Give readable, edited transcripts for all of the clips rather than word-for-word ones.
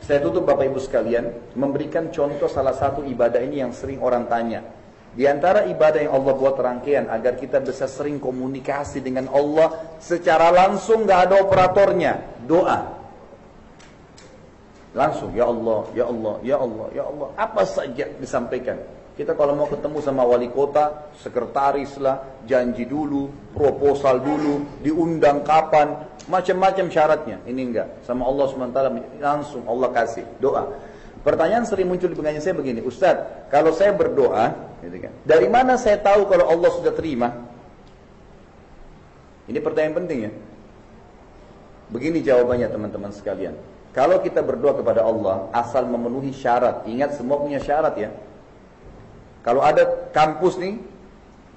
Saya tutup Bapak Ibu sekalian, memberikan contoh salah satu ibadah ini yang sering orang tanya. Di antara ibadah yang Allah buat rangkaian agar kita bisa sering komunikasi dengan Allah secara langsung, gak ada operatornya, doa. Langsung, ya Allah, ya Allah, ya Allah, ya Allah, apa saja disampaikan. Kita kalau mau ketemu sama wali kota, sekretaris lah, janji dulu, proposal dulu, diundang kapan, macam-macam syaratnya. Ini enggak, sama Allah SWT langsung Allah kasih, doa. Pertanyaan sering muncul di pengajian saya begini, Ustaz, kalau saya berdoa, gitu kan, dari mana saya tahu kalau Allah sudah terima? Ini pertanyaan penting ya. Begini jawabannya teman-teman sekalian. Kalau kita berdoa kepada Allah, asal memenuhi syarat, ingat semua punya syarat ya. Kalau ada kampus nih,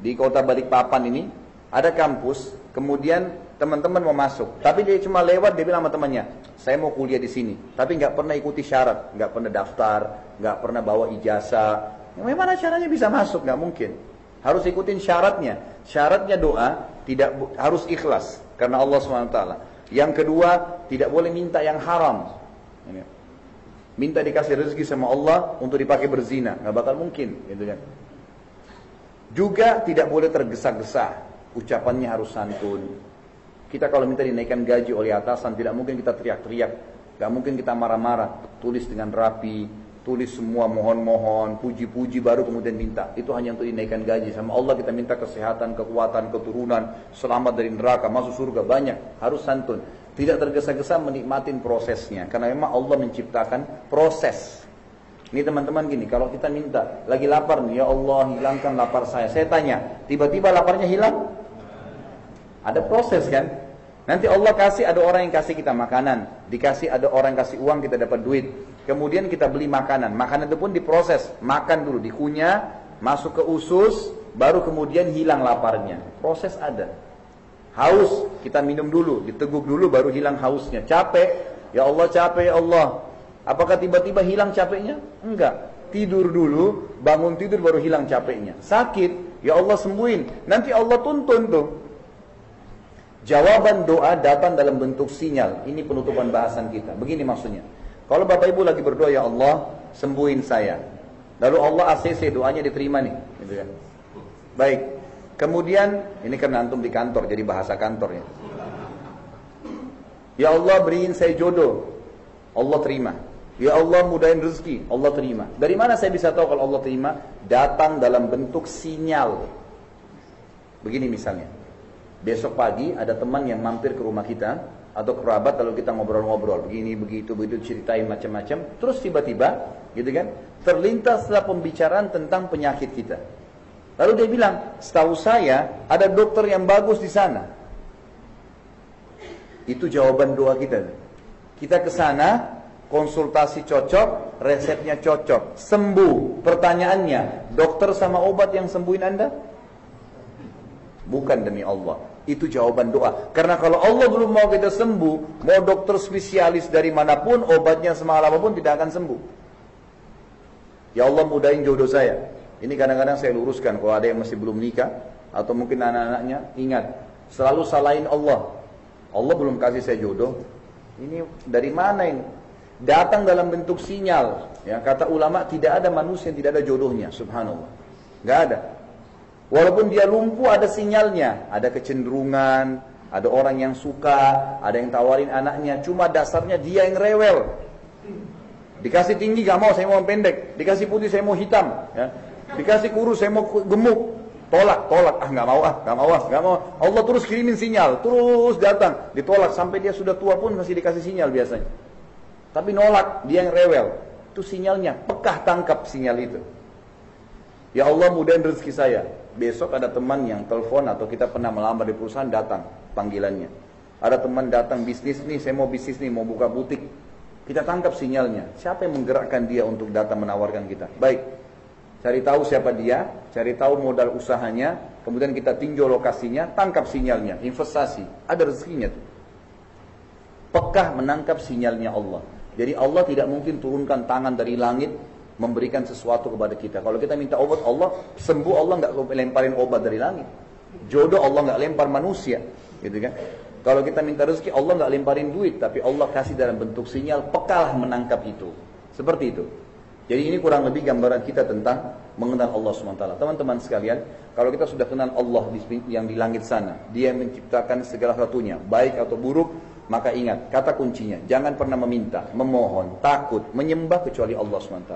di kota Balikpapan ini, ada kampus, kemudian teman-teman mau masuk, tapi dia cuma lewat, dia bilang sama temannya, saya mau kuliah di sini, tapi nggak pernah ikuti syarat, nggak pernah daftar, nggak pernah bawa ijazah. Gimana caranya bisa masuk? Nggak mungkin. Harus ikutin syaratnya. Syaratnya doa tidak harus ikhlas karena Allah SWT. Yang kedua, tidak boleh minta yang haram. Minta dikasih rezeki sama Allah untuk dipakai berzina, nggak bakal mungkin, gitu kan. Juga tidak boleh tergesa-gesa, ucapannya harus santun. Kita kalau minta dinaikkan gaji oleh atasan, tidak mungkin kita teriak-teriak, nggak mungkin kita marah-marah. Tulis dengan rapi, tulis semua mohon-mohon, puji-puji baru kemudian minta. Itu hanya untuk dinaikkan gaji. Sama Allah kita minta kesehatan, kekuatan, keturunan, selamat dari neraka, masuk surga, banyak. Harus santun. Tidak tergesa-gesa menikmatin prosesnya. Karena memang Allah menciptakan proses. Ini teman-teman gini, kalau kita minta, lagi lapar nih, ya Allah hilangkan lapar saya. Saya tanya, tiba-tiba laparnya hilang? Ada proses kan? Nanti Allah kasih, ada orang yang kasih kita makanan. Dikasih, ada orang yang kasih uang, kita dapat duit. Kemudian kita beli makanan. Makanan itu pun diproses. Makan dulu, dikunyah, masuk ke usus, baru kemudian hilang laparnya. Proses ada. Haus, kita minum dulu, diteguk dulu baru hilang hausnya. Capek, ya Allah capek ya Allah. Apakah tiba-tiba hilang capeknya? Enggak. Tidur dulu, bangun tidur baru hilang capeknya. Sakit, ya Allah sembuhin. Nanti Allah tuntun tuh. Jawaban doa datang dalam bentuk sinyal. Ini penutupan bahasan kita. Begini maksudnya. Kalau Bapak Ibu lagi berdoa, ya Allah sembuhin saya. Lalu Allah ACC, doanya diterima nih. Gitu kan. Baik. Kemudian, ini karena antum di kantor, jadi bahasa kantor ya. Ya Allah beriin saya jodoh, Allah terima. Ya Allah mudahin rezeki, Allah terima. Dari mana saya bisa tahu kalau Allah terima? Datang dalam bentuk sinyal. Begini misalnya, besok pagi ada teman yang mampir ke rumah kita, atau kerabat, lalu kita ngobrol-ngobrol, begini, begitu, ceritain macam-macam. Terus tiba-tiba, gitu kan, terlintaslah pembicaraan tentang penyakit kita. Lalu dia bilang, setahu saya ada dokter yang bagus di sana. Itu jawaban doa kita. Kita ke sana, konsultasi cocok, resepnya cocok, sembuh. Pertanyaannya, dokter sama obat yang sembuhin Anda? Bukan demi Allah. Itu jawaban doa. Karena kalau Allah belum mau kita sembuh, mau dokter spesialis dari manapun, obatnya semahal apapun tidak akan sembuh. Ya Allah mudahin jodoh saya. Ini kadang-kadang saya luruskan kalau ada yang masih belum nikah atau mungkin anak-anaknya, ingat, selalu salahin Allah. Allah belum kasih saya jodoh. Ini dari mana ini? Datang dalam bentuk sinyal. Ya, kata ulama tidak ada manusia yang tidak ada jodohnya, subhanallah. Enggak ada. Walaupun dia lumpuh ada sinyalnya, ada kecenderungan, ada orang yang suka, ada yang tawarin anaknya, cuma dasarnya dia yang rewel. Dikasih tinggi gak mau, saya mau pendek. Dikasih putih saya mau hitam, ya. Dikasih kurus, saya mau gemuk. Tolak, nggak mau. Allah terus kirimin sinyal, terus datang, ditolak sampai dia sudah tua pun masih dikasih sinyal biasanya. Tapi nolak, dia yang rewel. Itu sinyalnya, pekah tangkap sinyal itu. Ya Allah mudahin rezeki saya. Besok ada teman yang telepon atau kita pernah melamar di perusahaan, datang panggilannya. Ada teman datang bisnis nih, saya mau bisnis nih, mau buka butik. Kita tangkap sinyalnya. Siapa yang menggerakkan dia untuk datang menawarkan kita? Baik. Cari tahu siapa dia, cari tahu modal usahanya, kemudian kita tinjau lokasinya, tangkap sinyalnya, investasi, ada rezekinya tuh. Pekah menangkap sinyalnya Allah. Jadi Allah tidak mungkin turunkan tangan dari langit memberikan sesuatu kepada kita. Kalau kita minta obat Allah sembuh, Allah nggak lemparin obat dari langit. Jodoh Allah nggak lempar manusia, gitu kan? Kalau kita minta rezeki, Allah nggak lemparin duit, tapi Allah kasih dalam bentuk sinyal, pekalah menangkap itu. Seperti itu. Jadi ini kurang lebih gambaran kita tentang mengenal Allah SWT. Teman-teman sekalian, kalau kita sudah kenal Allah yang di langit sana, Dia yang menciptakan segala sesuatunya, baik atau buruk, maka ingat, kata kuncinya, jangan pernah meminta, memohon, takut, menyembah kecuali Allah SWT.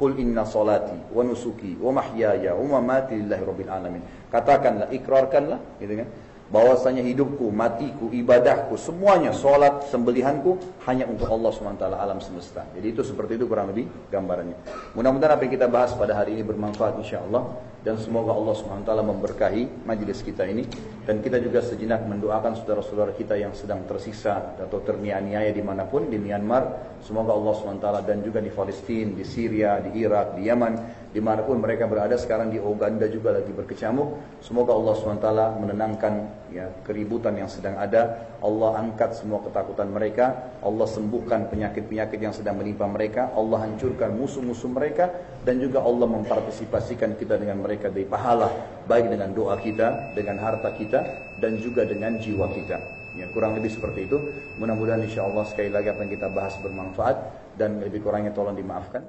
Qul inna salati wa nusuki wa mahyaya wa mamati lillahi rabbil alamin. Katakanlah, ikrarkanlah, gitu kan? Bahwasanya hidupku, matiku, ibadahku, semuanya, solat, sembelihanku hanya untuk Allah SWT alam semesta. Jadi itu seperti itu kurang lebih gambarannya. Mudah-mudahan apa yang kita bahas pada hari ini bermanfaat insyaAllah. Dan semoga Allah SWT memberkahi majlis kita ini. Dan kita juga sejenak mendoakan saudara-saudara kita yang sedang tersiksa atau terniaya-niaya dimanapun, di Myanmar. Semoga Allah SWT dan juga di Palestina, di Syria, di Irak, di Yaman, dimanapun mereka berada, sekarang di Uganda juga lagi berkecamuk. Semoga Allah SWT menenangkan ya, keributan yang sedang ada. Allah angkat semua ketakutan mereka. Allah sembuhkan penyakit-penyakit yang sedang menimpa mereka. Allah hancurkan musuh-musuh mereka. Dan juga Allah mempartisipasikan kita dengan mereka dari pahala, baik dengan doa kita, dengan harta kita, dan juga dengan jiwa kita. Ya, kurang lebih seperti itu. Mudah-mudahan insya Allah sekali lagi apa yang kita bahas bermanfaat, dan lebih kurangnya tolong dimaafkan.